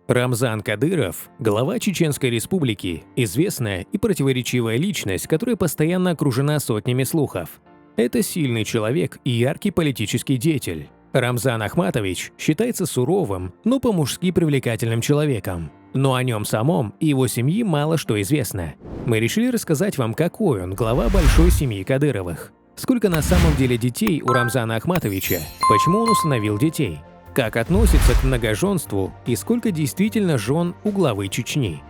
Рамзан Кадыров, глава Чеченской Республики, известная и противоречивая личность, которая постоянно окружена сотнями слухов. Это сильный человек и яркий политический деятель. Рамзан Ахматович считается суровым, но по-мужски привлекательным человеком. Но о нем самом и его семье мало что известно. Мы решили рассказать вам, какой он глава большой семьи Кадыровых. Сколько на самом деле детей у Рамзана Ахматовича, почему он усыновил детей, как относится к многоженству и сколько действительно жен у главы Чечни.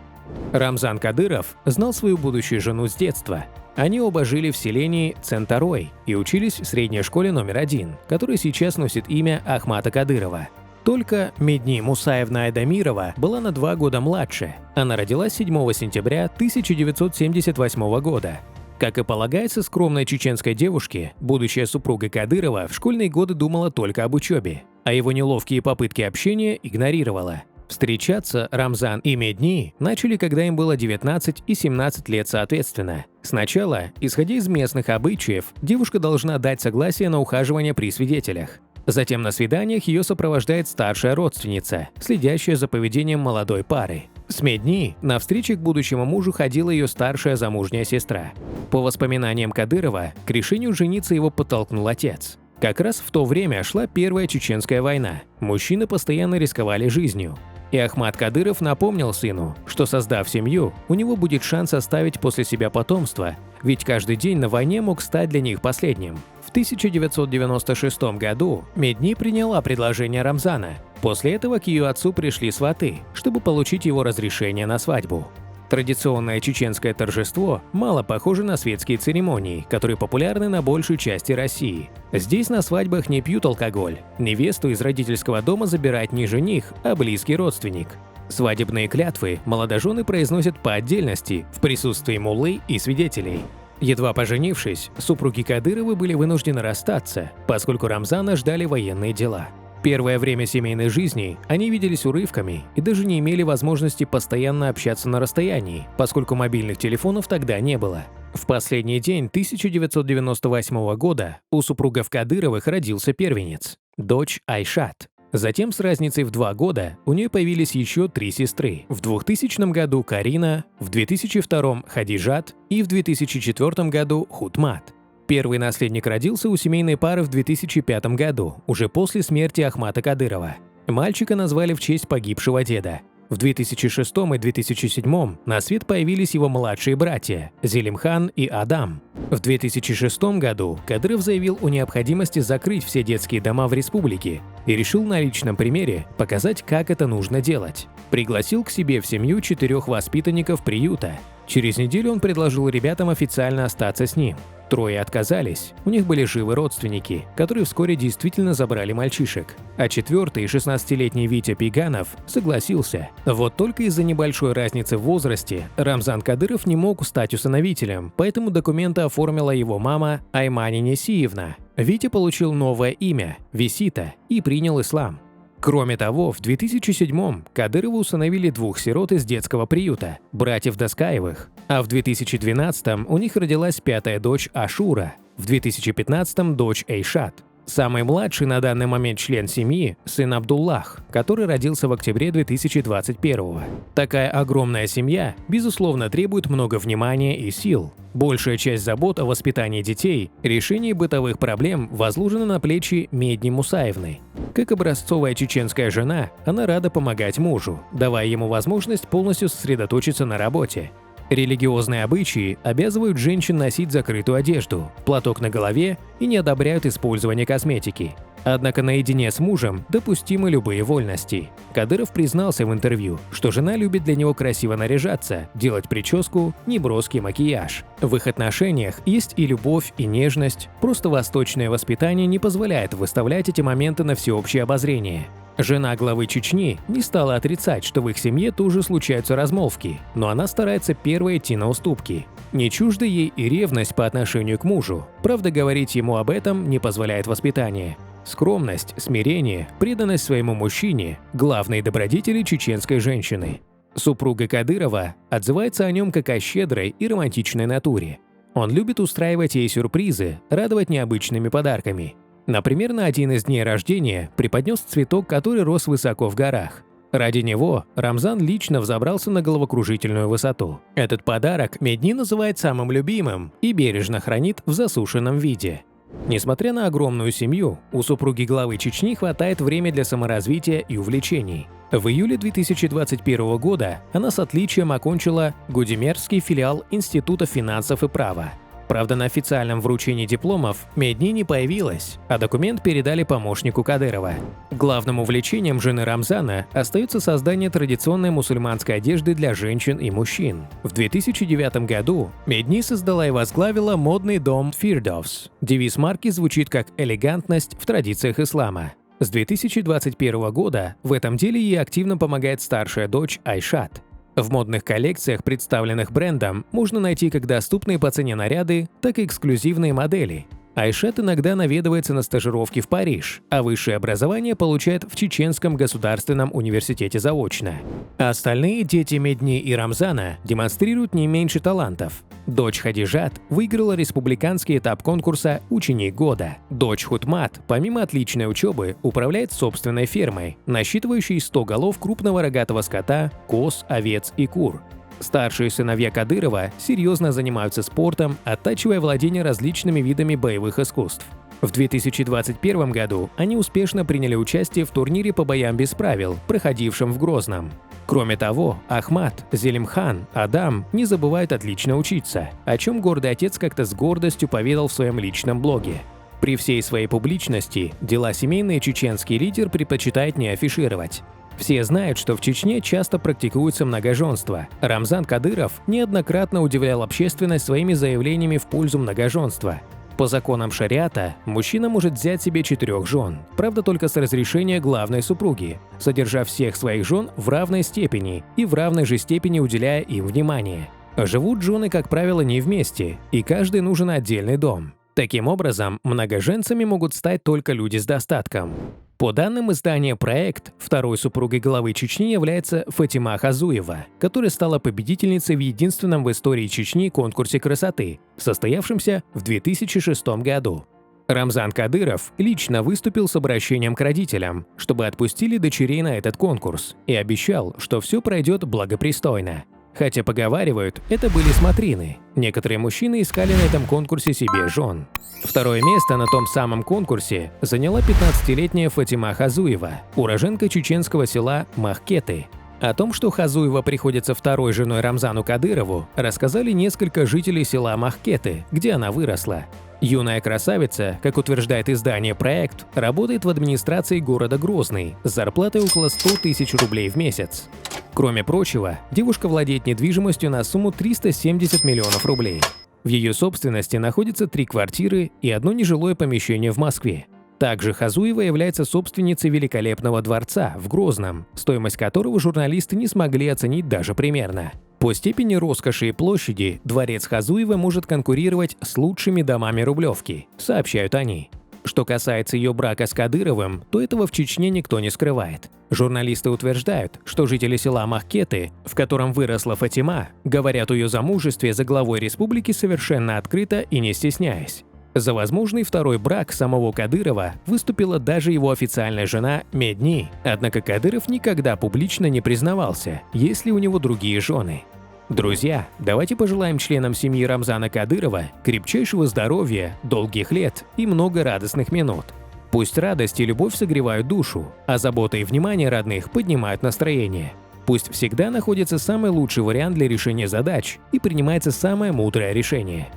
Рамзан Кадыров знал свою будущую жену с детства. Они оба жили в селении Центарой и учились в средней школе номер 1, которая сейчас носит имя Ахмата Кадырова. Только Медни Мусаевна Айдамирова была на 2 года младше. Она родилась 7 сентября 1978 года. Как и полагается скромной чеченской девушке, будущая супруга Кадырова в школьные годы думала только об учебе, а его неловкие попытки общения игнорировала. Встречаться Рамзан и Медни начали, когда им было 19 и 17 лет соответственно. Сначала, исходя из местных обычаев, девушка должна дать согласие на ухаживание при свидетелях. Затем на свиданиях ее сопровождает старшая родственница, следящая за поведением молодой пары. С Медни на встречи к будущему мужу ходила ее старшая замужняя сестра. По воспоминаниям Кадырова, к решению жениться его подтолкнул отец. Как раз в то время шла Первая Чеченская война, мужчины постоянно рисковали жизнью. И Ахмат Кадыров напомнил сыну, что, создав семью, у него будет шанс оставить после себя потомство, ведь каждый день на войне мог стать для них последним. В 1996 году Медни приняла предложение Рамзана. После этого к ее отцу пришли сваты, чтобы получить его разрешение на свадьбу. Традиционное чеченское торжество мало похоже на светские церемонии, которые популярны на большей части России. Здесь на свадьбах не пьют алкоголь. Невесту из родительского дома забирает не жених, а близкий родственник. Свадебные клятвы молодожены произносят по отдельности, в присутствии муллы и свидетелей. Едва поженившись, супруги Кадыровы были вынуждены расстаться, поскольку Рамзана ждали военные дела. Первое время семейной жизни они виделись урывками и даже не имели возможности постоянно общаться на расстоянии, поскольку мобильных телефонов тогда не было. В последний день 1998 года у супругов Кадыровых родился первенец – дочь Айшат. Затем с разницей в 2 года у нее появились еще 3 сестры. В 2000 году Карина, в 2002 Хадижат и в 2004 году Хутмат. Первый наследник родился у семейной пары в 2005 году, уже после смерти Ахмата Кадырова. Мальчика назвали в честь погибшего деда. В 2006 и 2007 на свет появились его младшие братья – Зелимхан и Адам. В 2006 году Кадыров заявил о необходимости закрыть все детские дома в республике и решил на личном примере показать, как это нужно делать. Пригласил к себе в семью 4 воспитанников приюта. Через неделю он предложил ребятам официально остаться с ним. 3 отказались, у них были живы родственники, которые вскоре действительно забрали мальчишек. А 4-й 16-летний Витя Пиганов согласился. Вот только из-за небольшой разницы в возрасте Рамзан Кадыров не мог стать усыновителем, поэтому документы оформила его мама Аймани Несиевна. Витя получил новое имя – Висита и принял ислам. Кроме того, в 2007-м Кадыровы усыновили 2 сирот из детского приюта – братьев Доскаевых, а в 2012-м у них родилась 5-я дочь Ашура, в 2015-м – дочь Эйшат. Самый младший на данный момент член семьи – сын Абдуллах, который родился в октябре 2021-го. Такая огромная семья, безусловно, требует много внимания и сил. Большая часть забот о воспитании детей, решении бытовых проблем возложена на плечи Медни Мусаевны. Как образцовая чеченская жена, она рада помогать мужу, давая ему возможность полностью сосредоточиться на работе. Религиозные обычаи обязывают женщин носить закрытую одежду, платок на голове и не одобряют использование косметики. Однако наедине с мужем допустимы любые вольности. Кадыров признался в интервью, что жена любит для него красиво наряжаться, делать прическу, неброский макияж. В их отношениях есть и любовь, и нежность, просто восточное воспитание не позволяет выставлять эти моменты на всеобщее обозрение. Жена главы Чечни не стала отрицать, что в их семье тоже случаются размолвки, но она старается первой идти на уступки. Не чужда ей и ревность по отношению к мужу, правда, говорить ему об этом не позволяет воспитание. Скромность, смирение, преданность своему мужчине – главные добродетели чеченской женщины. Супруга Кадырова отзывается о нем как о щедрой и романтичной натуре. Он любит устраивать ей сюрпризы, радовать необычными подарками. Например, на один из дней рождения преподнес цветок, который рос высоко в горах. Ради него Рамзан лично взобрался на головокружительную высоту. Этот подарок Медни называет самым любимым и бережно хранит в засушенном виде. Несмотря на огромную семью, у супруги главы Чечни хватает времени для саморазвития и увлечений. В июле 2021 года она с отличием окончила Гудимерский филиал Института финансов и права. Правда, на официальном вручении дипломов Медни не появилась, а документ передали помощнику Кадырова. Главным увлечением жены Рамзана остается создание традиционной мусульманской одежды для женщин и мужчин. В 2009 году Медни создала и возглавила модный дом Firdaus. Девиз марки звучит как «элегантность в традициях ислама». С 2021 года в этом деле ей активно помогает старшая дочь Айшат. В модных коллекциях, представленных брендом, можно найти как доступные по цене наряды, так и эксклюзивные модели. Айшат иногда наведывается на стажировки в Париж, а высшее образование получает в Чеченском государственном университете заочно. А остальные дети Медни и Рамзана демонстрируют не меньше талантов. Дочь Хадижат выиграла республиканский этап конкурса «Ученик года». Дочь Хутмат, помимо отличной учебы, управляет собственной фермой, насчитывающей 100 голов крупного рогатого скота, коз, овец и кур. Старшие сыновья Кадырова серьезно занимаются спортом, оттачивая владение различными видами боевых искусств. В 2021 году они успешно приняли участие в турнире по боям без правил, проходившем в Грозном. Кроме того, Ахмат, Зелимхан, Адам не забывают отлично учиться, о чем гордый отец как-то с гордостью поведал в своем личном блоге. При всей своей публичности дела семейные чеченский лидер предпочитает не афишировать. Все знают, что в Чечне часто практикуется многоженство. Рамзан Кадыров неоднократно удивлял общественность своими заявлениями в пользу многоженства. По законам шариата, мужчина может взять себе 4 жен, правда только с разрешения главной супруги, содержав всех своих жен в равной степени и в равной же степени уделяя им внимание. Живут жены, как правило, не вместе, и каждый нужен отдельный дом. Таким образом, многоженцами могут стать только люди с достатком. По данным издания «Проект», второй супругой главы Чечни является Фатима Хазуева, которая стала победительницей в единственном в истории Чечни конкурсе красоты, состоявшемся в 2006 году. Рамзан Кадыров лично выступил с обращением к родителям, чтобы отпустили дочерей на этот конкурс, и обещал, что все пройдет благопристойно. Хотя поговаривают, это были смотрины. Некоторые мужчины искали на этом конкурсе себе жен. Второе место на том самом конкурсе заняла 15-летняя Фатима Хазуева, уроженка чеченского села Махкеты. О том, что Хазуева приходится второй женой Рамзану Кадырову, рассказали несколько жителей села Махкеты, где она выросла. Юная красавица, как утверждает издание «Проект», работает в администрации города Грозный с зарплатой около 100 тысяч рублей в месяц. Кроме прочего, девушка владеет недвижимостью на сумму 370 миллионов рублей. В ее собственности находятся 3 квартиры и 1 нежилое помещение в Москве. Также Хазуева является собственницей великолепного дворца в Грозном, стоимость которого журналисты не смогли оценить даже примерно. По степени роскоши и площади дворец Хазуева может конкурировать с лучшими домами Рублевки, сообщают они. Что касается ее брака с Кадыровым, то этого в Чечне никто не скрывает. Журналисты утверждают, что жители села Махкеты, в котором выросла Фатима, говорят о ее замужестве за главой республики совершенно открыто и не стесняясь. За возможный второй брак самого Кадырова выступила даже его официальная жена Медни, однако Кадыров никогда публично не признавался, есть ли у него другие жены. Друзья, давайте пожелаем членам семьи Рамзана Кадырова крепчайшего здоровья, долгих лет и много радостных минут. Пусть радость и любовь согревают душу, а забота и внимание родных поднимают настроение. Пусть всегда находится самый лучший вариант для решения задач и принимается самое мудрое решение.